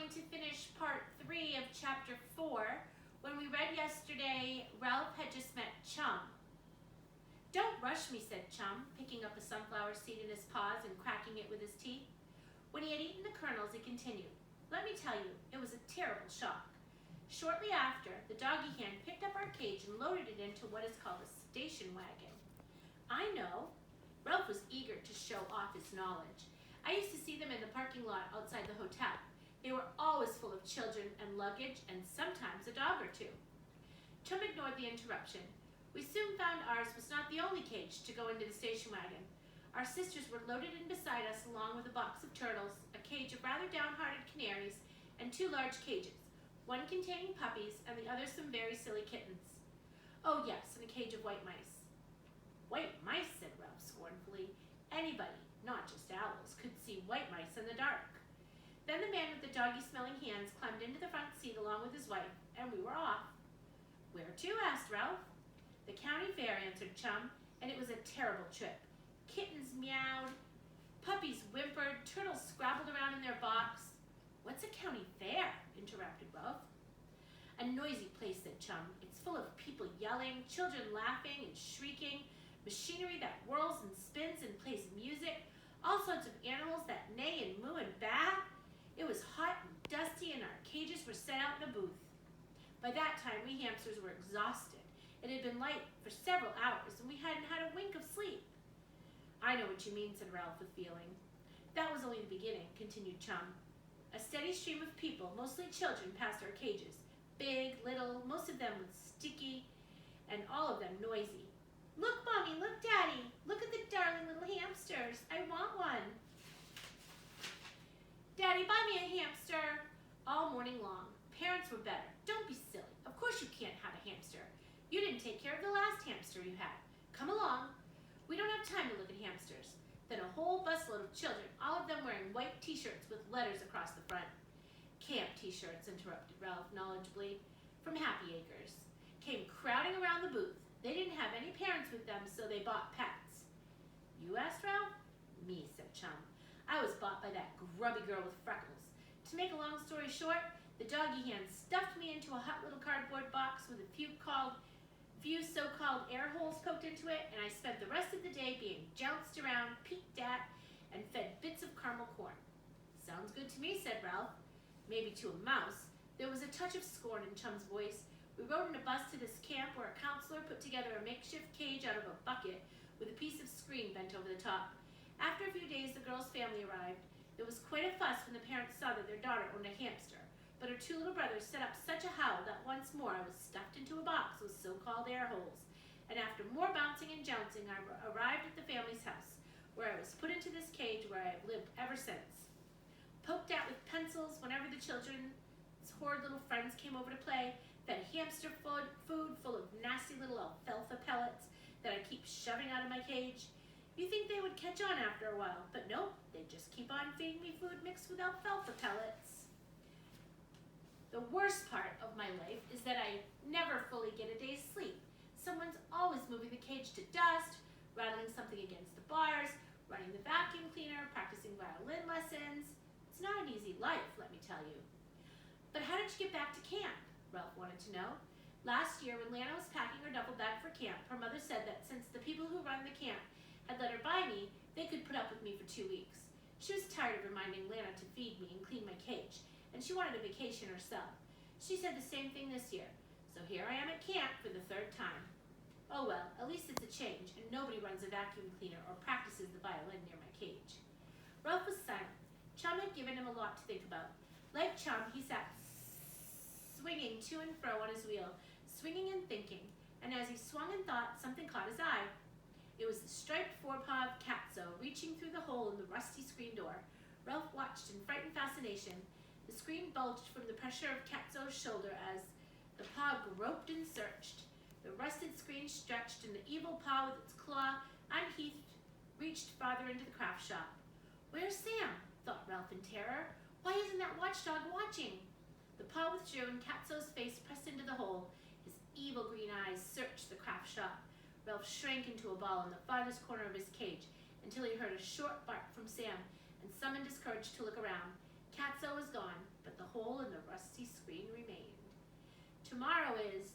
going to finish part 3 of chapter 4. When we read yesterday, Ralph had just met Chum. "Don't rush me," said Chum, picking up a sunflower seed in his paws and cracking it with his teeth. When he had eaten the kernels, he continued, "Let me tell you, it was a terrible shock. Shortly after, the doggy hand picked up our cage and loaded it into what is called a station wagon." "I know." Ralph was eager to show off his knowledge. "I used to see them in the parking lot outside the hotel. They were always full of children and luggage and sometimes a dog or two." Chum ignored the interruption. "We soon found ours was not the only cage to go into the station wagon. Our sisters were loaded in beside us along with a box of turtles, a cage of rather downhearted canaries, and 2 large cages, one containing puppies and the other some very silly kittens. Oh yes, and a cage of white mice." "White mice," said Ralph scornfully. "Anybody, not just owls, could see white mice in the dark." Then the man with the doggy-smelling hands climbed into the front seat along with his wife, and we were off. "Where to?" asked Ralph. "The county fair," answered Chum, "and it was a terrible trip. Kittens meowed, puppies whimpered, turtles scrabbled around in their box." "What's a county fair?" interrupted Ralph. "A noisy place," said Chum. "It's full of people yelling, children laughing and shrieking, machinery that whirls and spins and plays music, all sorts of animals that neigh and moo and baa. It was hot and dusty, and our cages were set out in a booth. By that time, we hamsters were exhausted. It had been light for several hours, and we hadn't had a wink of sleep." "I know what you mean," said Ralph with feeling. "That was only the beginning," continued Chum. "A steady stream of people, mostly children, passed our cages. Big, little, most of them with sticky, and all of them noisy. 'Look, Mommy, look, Daddy, look at the darling little hamsters. I want one. Daddy, buy me a hamster.' All morning long. Parents were better. 'Don't be silly. Of course you can't have a hamster. You didn't take care of the last hamster you had. Come along. We don't have time to look at hamsters.' Then a whole busload of children, all of them wearing white t-shirts with letters across the front. 'Camp t-shirts,' interrupted Ralph knowledgeably, 'from Happy Acres, came crowding around the booth. They didn't have any parents with them, so they bought pets.'" "You?" asked Ralph. "Me," said Chum. "I was bought by that grubby girl with freckles. To make a long story short, the doggy hand stuffed me into a hot little cardboard box with a few so-called air holes poked into it, and I spent the rest of the day being jounced around, peeked at, and fed bits of caramel corn." "Sounds good to me," said Ralph. "Maybe to a mouse." There was a touch of scorn in Chum's voice. "We rode in a bus to this camp where a counselor put together a makeshift cage out of a bucket with a piece of screen bent over the top. After a few days, the girl's family arrived. There was quite a fuss when the parents saw that their daughter owned a hamster, but her 2 little brothers set up such a howl that once more I was stuffed into a box with so-called air holes, and after more bouncing and jouncing, I arrived at the family's house, where I was put into this cage where I have lived ever since. Poked at with pencils whenever the children's horrid little friends came over to play, fed hamster food full of nasty little alfalfa pellets that I keep shoving out of my cage. You think they would catch on after a while, but nope, they just keep on feeding me food mixed with alfalfa pellets. The worst part of my life is that I never fully get a day's sleep. Someone's always moving the cage to dust, rattling something against the bars, running the vacuum cleaner, practicing violin lessons. It's not an easy life, let me tell you." "But how did you get back to camp?" Ralph wanted to know. "Last year, when Lana was packing her duffel bag for camp, her mother said that since the people who run the camp had let her buy me, they could put up with me for 2 weeks. She was tired of reminding Lana to feed me and clean my cage, and she wanted a vacation herself. She said the same thing this year, so here I am at camp for the 3rd time. Oh well, at least it's a change, and nobody runs a vacuum cleaner or practices the violin near my cage." Ralph was silent. Chum had given him a lot to think about. Like Chum, he sat swinging to and fro on his wheel, swinging and thinking, and as he swung and thought, something caught his eye. It was the striped forepaw of Catso reaching through the hole in the rusty screen door. Ralph watched in frightened fascination. The screen bulged from the pressure of Catso's shoulder as the paw groped and searched. The rusted screen stretched, and the evil paw with its claw unsheathed reached farther into the craft shop. "Where's Sam?" thought Ralph in terror. "Why isn't that watchdog watching?" The paw withdrew, and Catso's face pressed into the hole. His evil green eyes searched the craft shop. Ralph shrank into a ball in the farthest corner of his cage until he heard a short bark from Sam and summoned his courage to look around. Catso was gone, but the hole tomorrow is